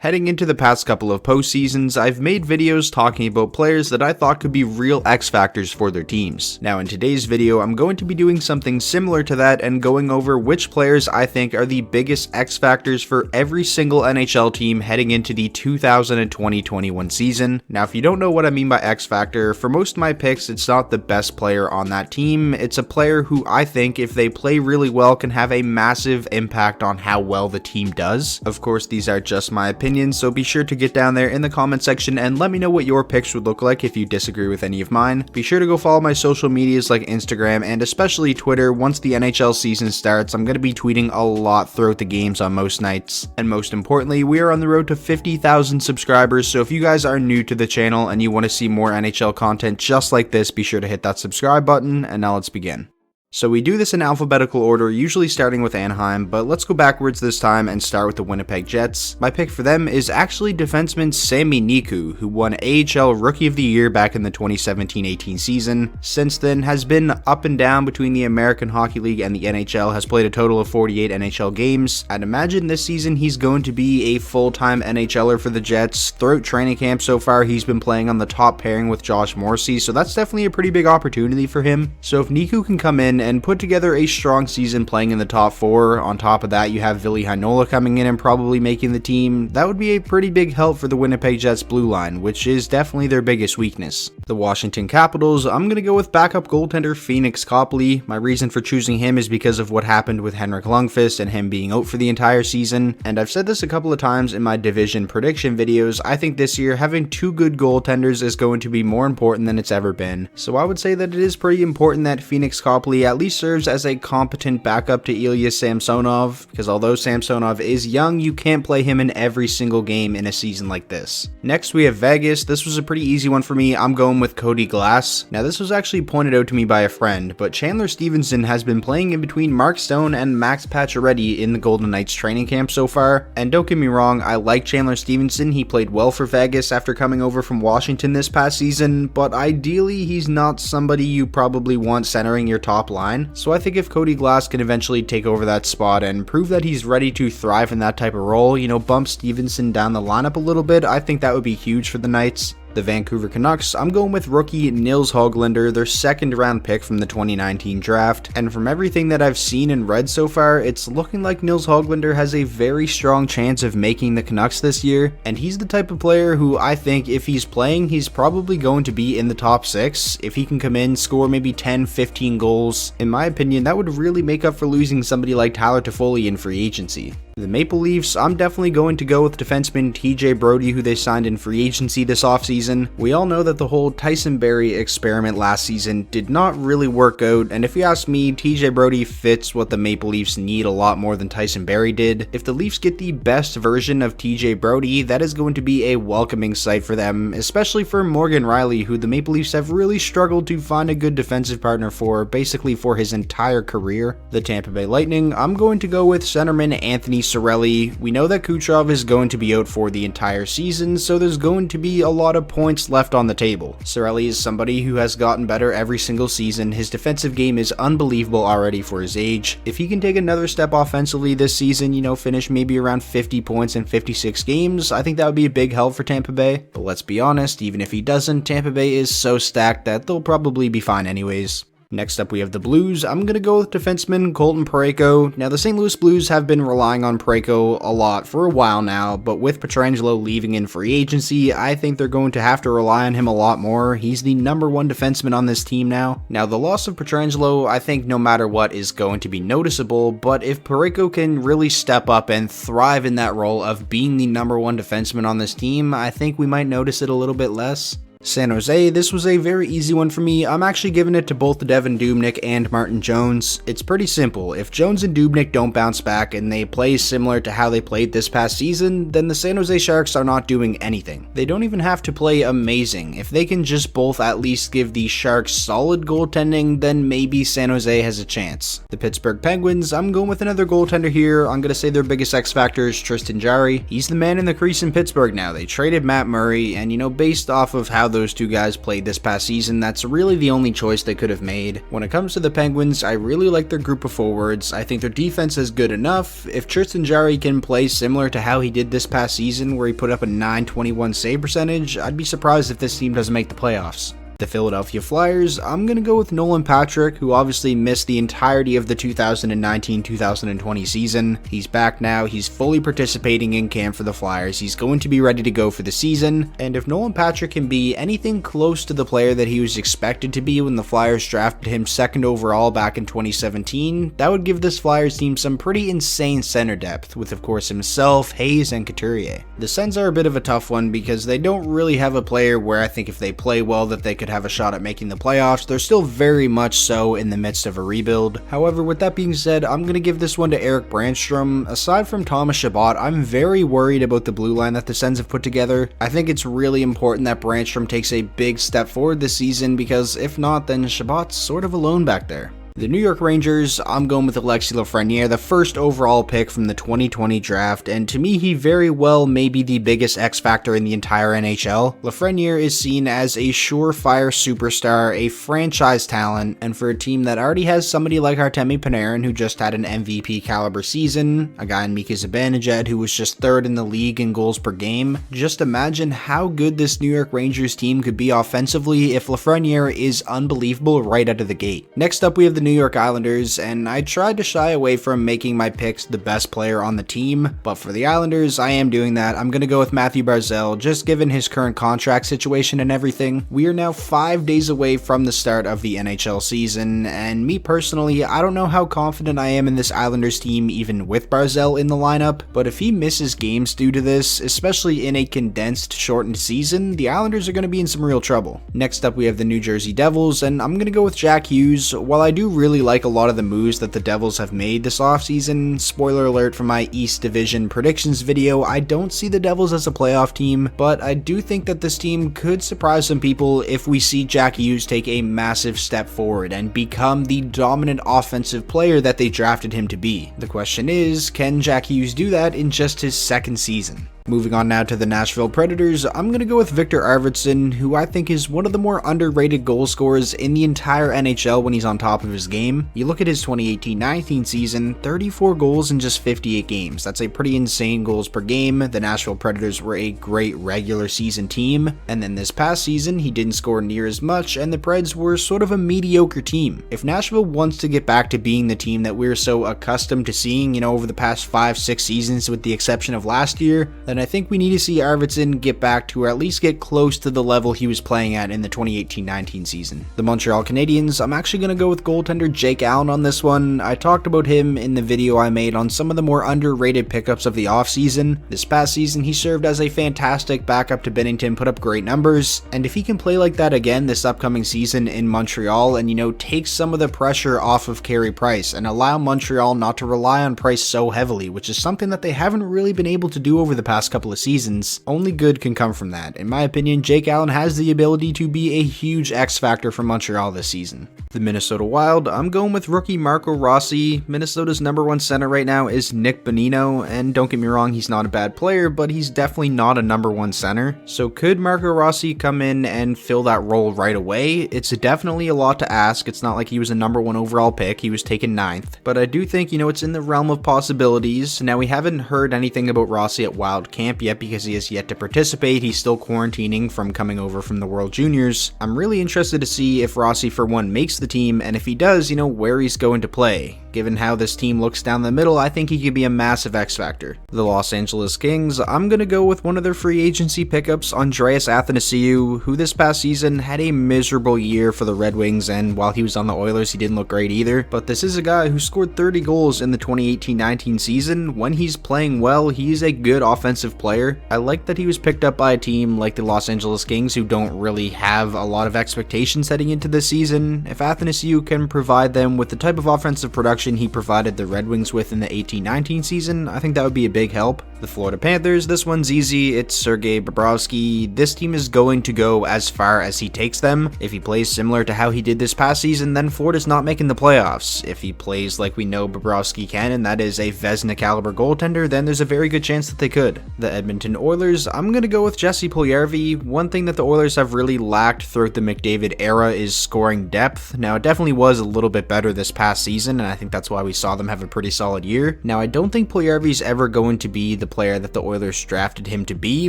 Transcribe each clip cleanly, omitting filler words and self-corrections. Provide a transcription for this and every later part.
Heading into the past couple of postseasons, I've made videos talking about players that I thought could be real X factors for their teams. Now in today's video, I'm going to be doing something similar to that and going over which players I think are the biggest X factors for every single NHL team heading into the 2020-21 season. Now if you don't know what I mean by X factor, for most of my picks it's not the best player on that team, it's a player who I think if they play really well can have a massive impact on how well the team does. Of course these are just my opinions, so be sure to get down there in the comment section and let me know what your picks would look like if you disagree with any of mine. Be sure to go follow my social medias like Instagram and especially Twitter. Once the NHL season starts, I'm going to be tweeting a lot throughout the games on most nights. And most importantly, we are on the road to 50,000 subscribers, so if you guys are new to the channel and you want to see more NHL content just like this, be sure to hit that subscribe button, and now let's begin. So we do this in alphabetical order, usually starting with Anaheim, but let's go backwards this time and start with the Winnipeg Jets. My pick for them is actually defenseman Sami Niku, who won AHL Rookie of the Year back in the 2017-18 season. Since then, has been up and down between the American Hockey League and the NHL, has played a total of 48 NHL games. I'd imagine this season he's going to be a full-time NHLer for the Jets. Throughout training camp so far, he's been playing on the top pairing with Josh Morrissey, so that's definitely a pretty big opportunity for him. So if Niku can come in and put together a strong season playing in the top 4. On top of that, you have Ville Heinola coming in and probably making the team. That would be a pretty big help for the Winnipeg Jets blue line, which is definitely their biggest weakness. The Washington Capitals, I'm going to go with backup goaltender Pheonix Copley. My reason for choosing him is because of what happened with Henrik Lundqvist and him being out for the entire season. And I've said this a couple of times in my division prediction videos. I think this year having 2 good goaltenders is going to be more important than it's ever been. So I would say that it is pretty important that Pheonix Copley at least serves as a competent backup to Ilya Samsonov, because although Samsonov is young, you can't play him in every single game in a season like this. Next we have Vegas. This was a pretty easy one for me. I'm going with Cody Glass. Now this was actually pointed out to me by a friend, but Chandler Stevenson has been playing in between Mark Stone and Max Pacioretty in the Golden Knights training camp so far, and don't get me wrong, I like Chandler Stevenson. He played well for Vegas after coming over from Washington this past season, but ideally he's not somebody you probably want centering your top line. So I think if Cody Glass can eventually take over that spot and prove that he's ready to thrive in that type of role, you know, bump Stevenson down the lineup a little bit, I think that would be huge for the Knights. The Vancouver Canucks, I'm going with rookie Nils Hoglander, their second round pick from the 2019 draft, and from everything that I've seen and read so far, it's looking like Nils Hoglander has a very strong chance of making the Canucks this year, and he's the type of player who I think if he's playing, he's probably going to be in the top 6. If he can come in, score maybe 10-15 goals, in my opinion, that would really make up for losing somebody like Tyler Toffoli in free agency. The Maple Leafs, I'm definitely going to go with defenseman TJ Brodie, who they signed in free agency this offseason. We all know that the whole Tyson Barrie experiment last season did not really work out, and if you ask me, TJ Brodie fits what the Maple Leafs need a lot more than Tyson Barrie did. If the Leafs get the best version of TJ Brodie, that is going to be a welcoming sight for them, especially for Morgan Rielly, who the Maple Leafs have really struggled to find a good defensive partner for, basically for his entire career. The Tampa Bay Lightning, I'm going to go with centerman Anthony Cirelli. We know that Kucherov is going to be out for the entire season, so there's going to be a lot of points left on the table. Cirelli is somebody who has gotten better every single season. His defensive game is unbelievable already for his age. If he can take another step offensively this season, you know, finish maybe around 50 points in 56 games, I think that would be a big help for Tampa Bay. But let's be honest, even if he doesn't, Tampa Bay is so stacked that they'll probably be fine anyways. Next up we have the Blues. I'm going to go with defenseman Colton Parayko. Now the St. Louis Blues have been relying on Parayko a lot for a while now, but with Pietrangelo leaving in free agency, I think they're going to have to rely on him a lot more. He's the #1 defenseman on this team now. Now the loss of Pietrangelo, I think no matter what is going to be noticeable, but if Parayko can really step up and thrive in that role of being the #1 defenseman on this team, I think we might notice it a little bit less. San Jose, this was a very easy one for me. I'm actually giving it to both Devin Dubnyk and Martin Jones. It's pretty simple. If Jones and Dubnyk don't bounce back and they play similar to how they played this past season, then the San Jose Sharks are not doing anything. They don't even have to play amazing. If they can just both at least give the Sharks solid goaltending, then maybe San Jose has a chance. The Pittsburgh Penguins, I'm going with another goaltender here. I'm going to say their biggest X factor is Tristan Jarry. He's the man in the crease in Pittsburgh now. They traded Matt Murray, and you know, based off of how how those two guys played this past season, that's really the only choice they could have made. When it comes to the Penguins, I really like their group of forwards. I think their defense is good enough. If Tristan Jarry can play similar to how he did this past season, where he put up a .921 save percentage, I'd be surprised if this team doesn't make the playoffs. The Philadelphia Flyers, I'm going to go with Nolan Patrick, who obviously missed the entirety of the 2019-2020 season. He's back now, he's fully participating in camp for the Flyers, he's going to be ready to go for the season, and if Nolan Patrick can be anything close to the player that he was expected to be when the Flyers drafted him 2nd overall back in 2017, that would give this Flyers team some pretty insane center depth, with of course himself, Hayes, and Couturier. The Sens are a bit of a tough one because they don't really have a player where I think if they play well that they could have a shot at making the playoffs. They're still very much so in the midst of a rebuild. However, with that being said, I'm going to give this one to Erik Brannstrom. Aside from Thomas Chabot, I'm very worried about the blue line that the Sens have put together. I think it's really important that Brannstrom takes a big step forward this season, because if not, then Chabot's sort of alone back there. The New York Rangers, I'm going with Alexis Lafreniere, the 1st overall pick from the 2020 draft, and to me he very well may be the biggest X factor in the entire NHL. Lafreniere is seen as a surefire superstar, a franchise talent, and for a team that already has somebody like Artemi Panarin, who just had an MVP caliber season, a guy in Mika Zibanejad who was just 3rd in the league in goals per game, just imagine how good this New York Rangers team could be offensively if Lafreniere is unbelievable right out of the gate. Next up we have the New York Islanders, and I tried to shy away from making my picks the best player on the team, but for the Islanders, I am doing that. I'm going to go with Mathew Barzal, just given his current contract situation and everything. We are now 5 days away from the start of the NHL season, and me personally, I don't know how confident I am in this Islanders team even with Barzal in the lineup, but if he misses games due to this, especially in a condensed, shortened season, the Islanders are going to be in some real trouble. Next up, we have the New Jersey Devils, and I'm going to go with Jack Hughes. While I do really like a lot of the moves that the Devils have made this offseason, spoiler alert from my East Division predictions video, I don't see the Devils as a playoff team, but I do think that this team could surprise some people if we see Jack Hughes take a massive step forward and become the dominant offensive player that they drafted him to be. The question is, can Jack Hughes do that in just his 2nd season? Moving on now to the Nashville Predators, I'm going to go with Viktor Arvidsson, who I think is one of the more underrated goal scorers in the entire NHL when he's on top of his game. You look at his 2018-19 season, 34 goals in just 58 games. That's a pretty insane goals per game. The Nashville Predators were a great regular season team, and then this past season, he didn't score near as much, and the Preds were sort of a mediocre team. If Nashville wants to get back to being the team that we're so accustomed to seeing, over the past 5-6 seasons with the exception of last year, then I think we need to see Arvidsson get back to, or at least get close to the level he was playing at in the 2018-19 season. The Montreal Canadiens, I'm actually going to go with goaltender Jake Allen on this one. I talked about him in the video I made on some of the more underrated pickups of the offseason. This past season, he served as a fantastic backup to Binnington, put up great numbers, and if he can play like that again this upcoming season in Montreal and, take some of the pressure off of Carey Price and allow Montreal not to rely on Price so heavily, which is something that they haven't really been able to do over the past couple of seasons, only good can come from that. In my opinion, Jake Allen has the ability to be a huge X factor for Montreal this season. The Minnesota Wild, I'm going with rookie Marco Rossi. Minnesota's #1 center right now is Nick Bonino, and don't get me wrong, he's not a bad player, but he's definitely not a #1 center. So could Marco Rossi come in and fill that role right away? It's definitely a lot to ask. It's not like he was a #1 overall pick, he was taken 9th. But I do think, it's in the realm of possibilities. Now, we haven't heard anything about Rossi at Wild Camp yet because he has yet to participate. He's still quarantining from coming over from the World Juniors. I'm really interested to see if Rossi, for one, makes the team, and if he does, where he's going to play. Given how this team looks down the middle, I think he could be a massive X factor. The Los Angeles Kings, I'm going to go with one of their free agency pickups, Andreas Athanasiou, who this past season had a miserable year for the Red Wings, and while he was on the Oilers, he didn't look great either. But this is a guy who scored 30 goals in the 2018-19 season. When he's playing well, he's a good offensive player. I like that he was picked up by a team like the Los Angeles Kings, who don't really have a lot of expectations heading into this season. If Athanasiou can provide them with the type of offensive production he provided the Red Wings with in the 18-19 season, I think that would be a big help. The Florida Panthers, this one's easy. It's Sergei Bobrovsky. This team is going to go as far as he takes them. If he plays similar to how he did this past season, then Florida's not making the playoffs. If he plays like we know Bobrovsky can, and that is a Vezina caliber goaltender, then there's a very good chance that they could. The Edmonton Oilers, I'm going to go with Jesse Puljujarvi. One thing that the Oilers have really lacked throughout the McDavid era is scoring depth. Now, it definitely was a little bit better this past season, and I think that's why we saw them have a pretty solid year. Now, I don't think Puljujarvi's ever going to be the player that the Oilers drafted him to be,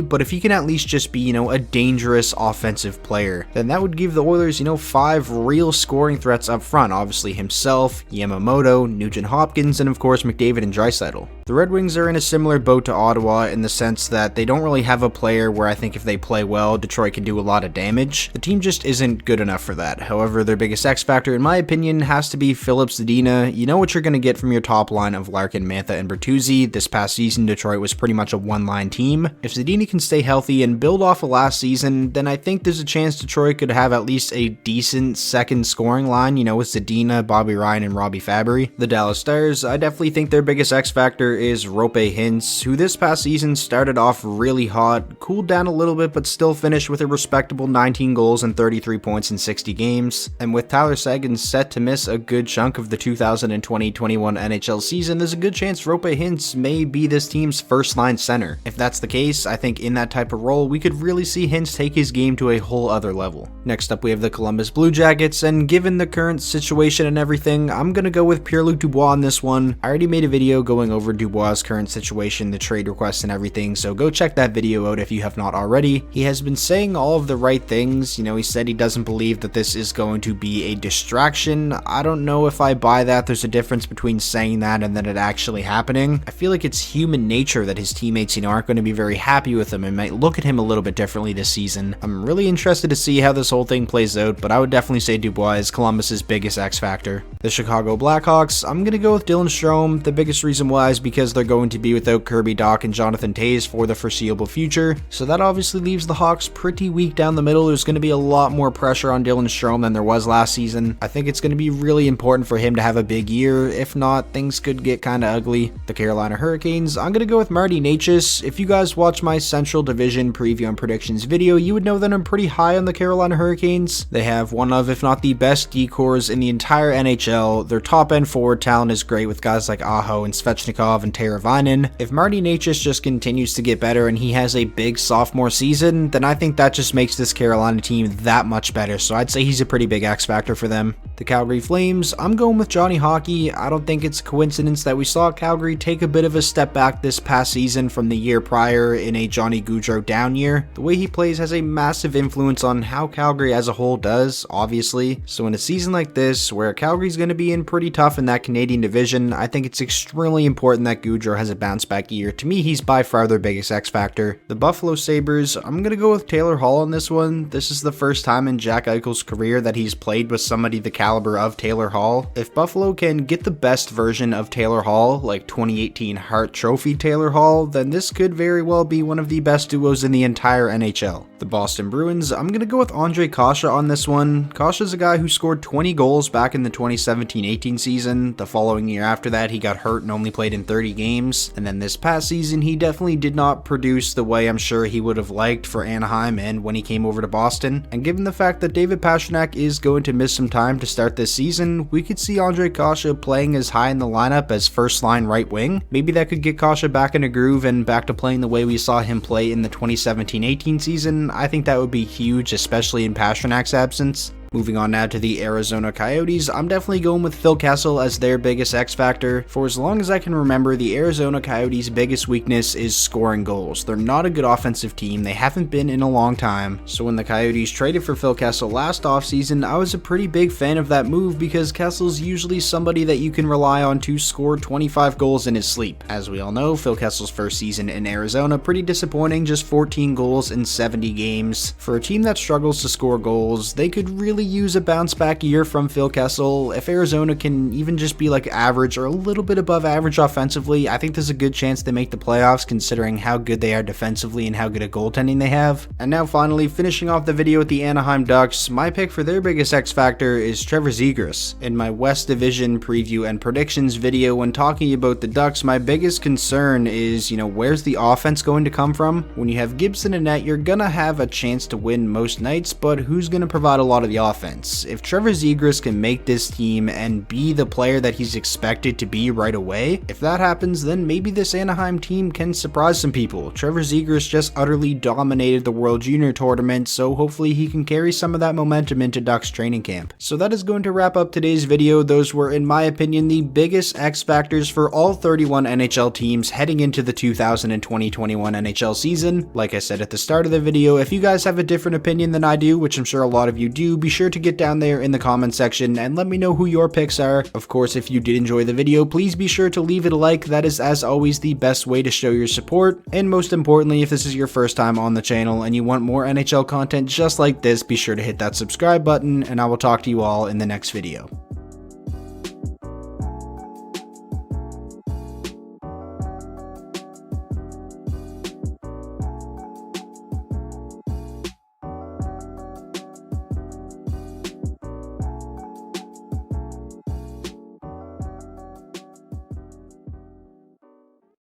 but if he can at least just be, a dangerous offensive player, then that would give the Oilers, 5 real scoring threats up front. Obviously himself, Yamamoto, Nugent-Hopkins, and of course McDavid and Draisaitl. The Red Wings are in a similar boat to Ottawa in the sense that they don't really have a player where I think if they play well, Detroit can do a lot of damage. The team just isn't good enough for that. However, their biggest X factor, in my opinion, has to be Filip Zadina. You know what you're going to get from your top line of Larkin, Mantha, and Bertuzzi. This past season, Detroit was pretty much a one-line team. If Zadina can stay healthy and build off of last season, then I think there's a chance Detroit could have at least a decent second scoring line, with Zadina, Bobby Ryan, and Robbie Fabry. The Dallas Stars, I definitely think their biggest X factor is Roope Hintz, who this past season started off really hot, cooled down a little bit, but still finished with a respectable 19 goals and 33 points in 60 games. And with Tyler Seguin set to miss a good chunk of the 2020-21 NHL season, there's a good chance Roope Hintz may be this team's first-line center. If that's the case, I think in that type of role, we could really see Hintz take his game to a whole other level. Next up, we have the Columbus Blue Jackets, and given the current situation and everything, I'm gonna go with Pierre-Luc Dubois on this one. I already made a video going over Dubois' current situation, the trade requests and everything, so go check that video out if you have not already. He has been saying all of the right things. He said he doesn't believe that this is going to be a distraction. I don't know if I buy that. There's a difference between saying that and then it actually happening. I feel like it's human nature that his teammates, aren't going to be very happy with him and might look at him a little bit differently this season. I'm really interested to see how this whole thing plays out, but I would definitely say Dubois is Columbus's biggest X factor. The Chicago Blackhawks, I'm going to go with Dylan Strome. The biggest reason why is because they're going to be without Kirby Dach and Jonathan Toews for the foreseeable future, so that obviously leaves the Hawks pretty weak down the middle. There's going to be a lot more pressure on Dylan Strome than there was last season. I think it's going to be really important for him to have a big year. If not, things could get kind of ugly. The Carolina Hurricanes, I'm going to go with Marty Necas. If you guys watch my Central Division preview and predictions video, you would know that I'm pretty high on the Carolina Hurricanes. They have one of, if not the best D-cores in the entire NHL. Their top end forward talent is great with guys like Aho and Svechnikov and Teravainen. If Marty Necas just continues to get better and he has a big sophomore season, then I think that just makes this Carolina team that much better, so I'd say he's a pretty big X factor for them. The Calgary Flames, I'm going with Johnny Hockey. I don't think it's a coincidence that we saw Calgary take a bit of a step back this past season from the year prior in a Johnny Gaudreau down year. The way he plays has a massive influence on how Calgary as a whole does, obviously. So in a season like this, where Calgary's going to be in pretty tough in that Canadian division, I think it's extremely important that Gaudreau has a bounce back year. To me, he's by far their biggest X factor. The Buffalo Sabres, I'm going to go with Taylor Hall on this one. This is the first time in Jack Eichel's career that he's played with somebody the caliber of Taylor Hall. If Buffalo can get the best version of Taylor Hall, like 2018 Hart Trophy Taylor Hall, then this could very well be one of the best duos in the entire NHL. The Boston Bruins, I'm going to go with Ondrej Kase on this one. Kase's a guy who scored 20 goals back in the 2017-18 season. The following year after that, he got hurt and only played in 30 games. And then this past season, he definitely did not produce the way I'm sure he would have liked for Anaheim and when he came over to Boston. And given the fact that David Pastrnak is going to miss some time to start this season, we could see Ondrej Kase playing as high in the lineup as first line right wing. Maybe that could get Kase back in a groove and back to playing the way we saw him play in the 2017-18 season. I think that would be huge, especially in Pasternak's absence. Moving on now to the Arizona Coyotes, I'm definitely going with Phil Kessel as their biggest X factor. For as long as I can remember, the Arizona Coyotes' biggest weakness is scoring goals. They're not a good offensive team, they haven't been in a long time. So when the Coyotes traded for Phil Kessel last offseason, I was a pretty big fan of that move because Kessel's usually somebody that you can rely on to score 25 goals in his sleep. As we all know, Phil Kessel's first season in Arizona, pretty disappointing, just 14 goals in 70 games. For a team that struggles to score goals, they could really really use a bounce back year from Phil Kessel. If Arizona can even just be like average or a little bit above average offensively, I think there's a good chance they make the playoffs considering how good they are defensively and how good a goaltending they have. And now finally, finishing off the video with the Anaheim Ducks, my pick for their biggest X factor is Trevor Zegras. In my West Division preview and predictions video when talking about the Ducks, my biggest concern is, where's the offense going to come from? When you have Gibson in net, you're gonna have a chance to win most nights, but who's gonna provide a lot of the offense? If Trevor Zegras can make this team and be the player that he's expected to be right away, if that happens, then maybe this Anaheim team can surprise some people. Trevor Zegras just utterly dominated the World Junior Tournament, so hopefully he can carry some of that momentum into Ducks training camp. So that is going to wrap up today's video. Those were, in my opinion, the biggest X factors for all 31 NHL teams heading into the 2020-21 NHL season. Like I said at the start of the video, if you guys have a different opinion than I do, which I'm sure a lot of you do, be sure to get down there in the comment section and let me know who your picks are. Of course, if you did enjoy the video, please be sure to leave it a like. That is, as always, the best way to show your support. And most importantly, if this is your first time on the channel and you want more NHL content just like this, be sure to hit that subscribe button, and I will talk to you all in the next video.